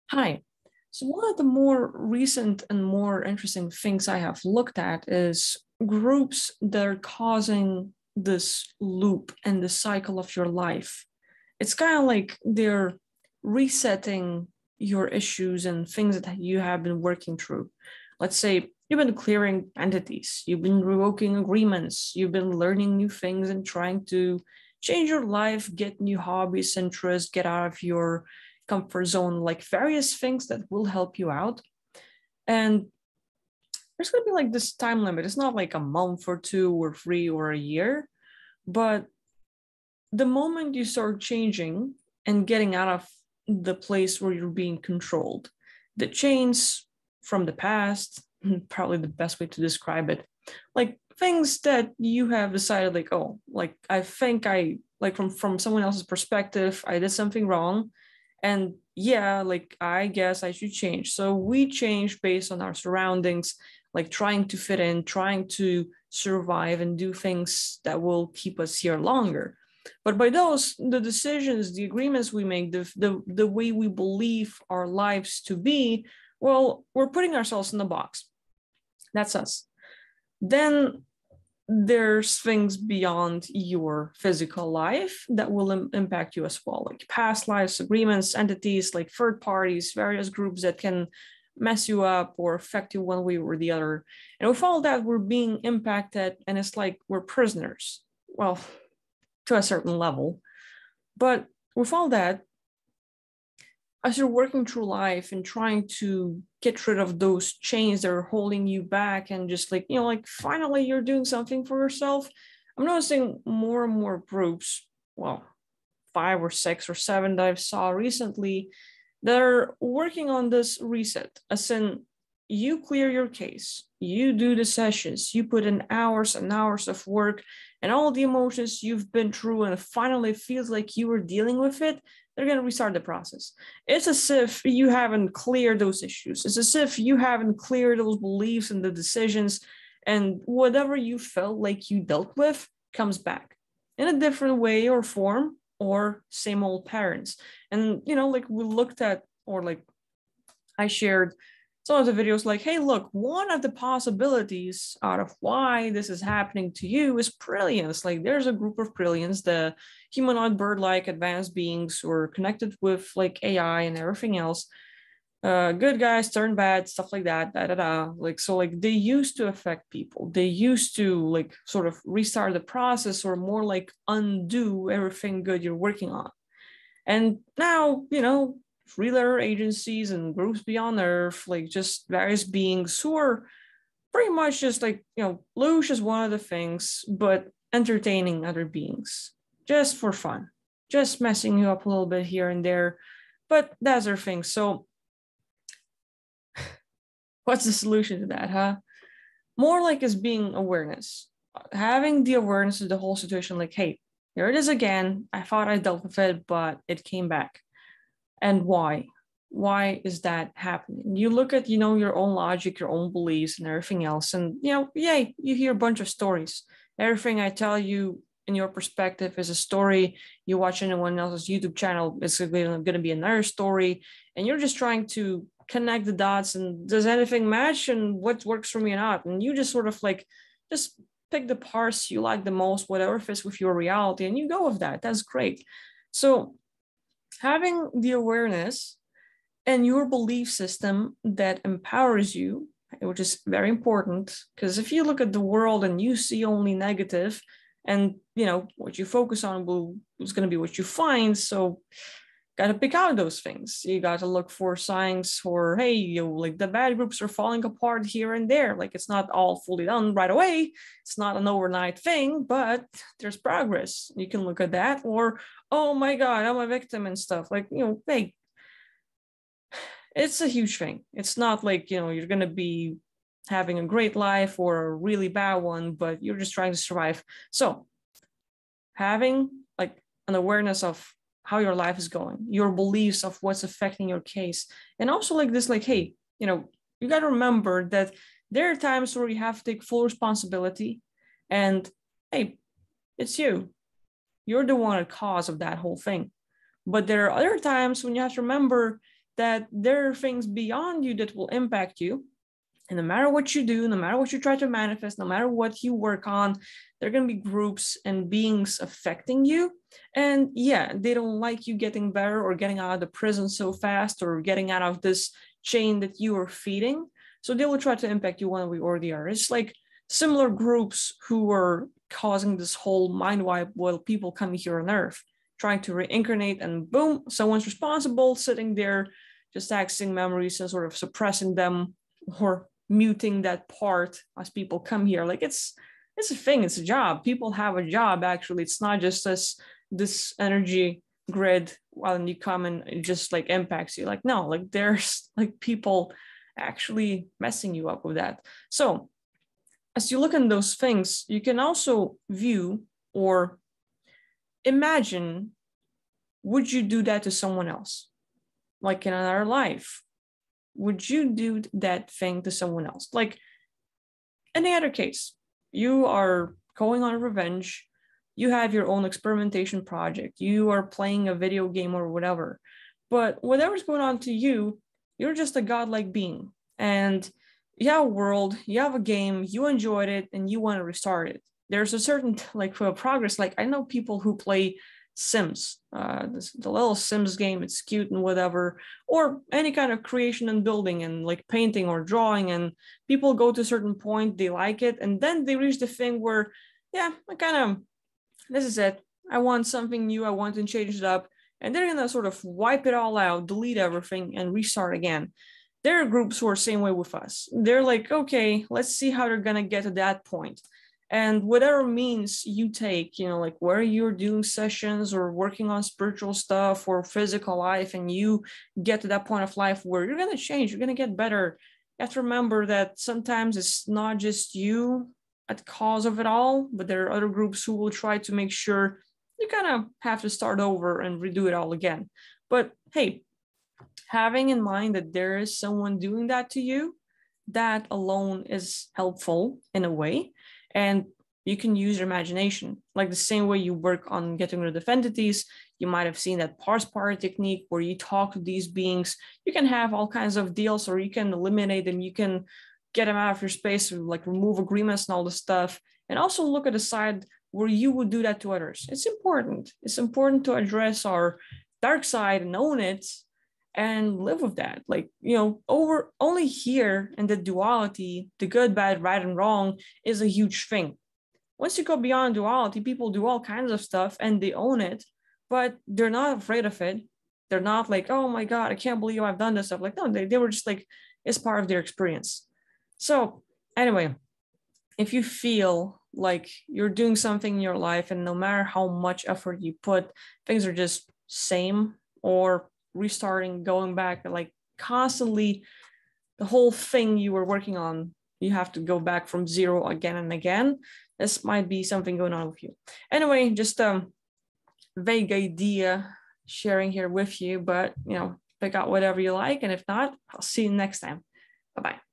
Hi. So one of the more recent and more interesting things I have looked at is groups that are causing this loop and the cycle of your life. It's kind of like they're resetting your issues and things that you have been working through. Let's say you've been clearing entities, you've been revoking agreements, you've been learning new things and trying to change your life, get new hobbies, interests, get out of your comfort zone, like various things that will help you out. And there's going to be like this time limit. It's not like a month or two or three or a year, but the moment you start changing and getting out of the place where you're being controlled, the chains from the past, probably the best way to describe it, like things that you have decided, like, oh, like I think I like from someone else's perspective, I did something wrong. And yeah, like I guess I should change. So we change based on our surroundings, like trying to fit in, trying to survive and do things that will keep us here longer. But by those, the decisions, the agreements we make, the way we believe our lives to be, well, we're putting ourselves in the box. That's us. Then there's things beyond your physical life that will impact you as well, like past lives, agreements, entities, like third parties, various groups that can mess you up or affect you one way or the other. And with all that, we're being impacted, and it's like we're prisoners. Well, to a certain level. But with all that, as you're working through life and trying to get rid of those chains that are holding you back and just like, like finally you're doing something for yourself, I'm noticing more and more groups, well, five or six or seven that I saw recently, that are working on this reset. As in, you clear your case, you do the sessions, you put in hours and hours of work and all the emotions you've been through, and finally it feels like you were dealing with it. They're going to restart the process. It's as if you haven't cleared those issues. It's as if you haven't cleared those beliefs and the decisions, and whatever you felt like you dealt with comes back in a different way or form, or same old patterns. And, like we looked at, or like I shared some of the videos, like, hey, look, one of the possibilities out of why this is happening to you is Prillians. Like, there's a group of Prillians, the humanoid bird-like advanced beings who are connected with like AI and everything else. Good guys turn bad, stuff like that, da da da. Like, so like they used to affect people. They used to like sort of restart the process, or more like undo everything good you're working on. And now, three-letter agencies and groups beyond Earth, like just various beings who are pretty much just like, Lush is one of the things, but entertaining other beings just for fun, just messing you up a little bit here and there. But that's their thing. So, what's the solution to that, huh? More like is being awareness, having the awareness of the whole situation, like, hey, here it is again. I thought I dealt with it, but it came back. And why? Why is that happening? You look at, your own logic, your own beliefs, and everything else, and yay, you hear a bunch of stories. Everything I tell you in your perspective is a story. You watch anyone else's YouTube channel, it's going to be another story, and you're just trying to connect the dots. And does anything match? And what works for me or not? And you just sort of like just pick the parts you like the most, whatever fits with your reality, and you go with that. That's great. So having the awareness and your belief system that empowers you, which is very important, because if you look at the world and you see only negative, and what you focus on is going to be what you find. So got to pick out those things. You got to look for signs for, hey, like the bad groups are falling apart here and there. Like, it's not all fully done right away. It's not an overnight thing, but there's progress. You can look at that. Or, oh my God, I'm a victim and stuff. Like, hey, it's a huge thing. It's not like, you're going to be having a great life or a really bad one, but you're just trying to survive. So having like an awareness of how your life is going, your beliefs of what's affecting your case. And also like this, like, hey, you got to remember that there are times where you have to take full responsibility, and hey, it's you. You're the one at cause of that whole thing. But there are other times when you have to remember that there are things beyond you that will impact you. And no matter what you do, no matter what you try to manifest, no matter what you work on, there are going to be groups and beings affecting you. And yeah, they don't like you getting better or getting out of the prison so fast or getting out of this chain that you are feeding. So they will try to impact you one way or the other. It's like similar groups who are causing this whole mind wipe while people come here on Earth, trying to reincarnate, and boom, someone's responsible, sitting there just accessing memories and sort of suppressing them or muting that part as people come here. Like it's a thing, it's a job. People have a job, actually. It's not just this energy grid when you come and it just like impacts you. Like, no, like there's like people actually messing you up with that. So as you look at those things, you can also view or imagine, would you do that to someone else? Like in another life, would you do that thing to someone else? Like any other case, you are going on revenge, you have your own experimentation project, you are playing a video game or whatever, but whatever's going on to you, you're just a godlike being, and you have a world, you have a game, you enjoyed it, and you want to restart it. There's a certain like progress. Like I know people who play Sims, the little Sims game, it's cute and whatever, or any kind of creation and building and like painting or drawing, and people go to a certain point, they like it, and then they reach the thing where, yeah, I kind of, this is it, I want something new, I want to change it up, and they're gonna sort of wipe it all out, delete everything, and restart again. There are groups who are the same way with us. They're like, okay, let's see how they're gonna get to that point. And whatever means you take, you know, like where you're doing sessions or working on spiritual stuff or physical life, and you get to that point of life where you're going to change, you're going to get better. You have to remember that sometimes it's not just you at the cause of it all, but there are other groups who will try to make sure you kind of have to start over and redo it all again. But hey, having in mind that there is someone doing that to you, that alone is helpful in a way. And you can use your imagination, like the same way you work on getting rid of entities. You might have seen that parse party technique where you talk to these beings. You can have all kinds of deals, or you can eliminate them. You can get them out of your space, or like remove agreements and all this stuff. And also look at the side where you would do that to others. It's important. It's important to address our dark side and own it and live with that. Like, you know, over only here in the duality, the good, bad, right, and wrong is a huge thing. Once you go beyond duality, people do all kinds of stuff and they own it, but they're not afraid of it. They're not like, oh my God, I can't believe I've done this stuff. Like, no, they were just like, it's part of their experience. So anyway, if you feel like you're doing something in your life and no matter how much effort you put, things are just same or restarting, going back, like constantly the whole thing you were working on, you have to go back from zero again and again. This might be something going on with you. Anyway, just a vague idea sharing here with you, but you know, pick out whatever you like. And if not, I'll see you next time. Bye-bye.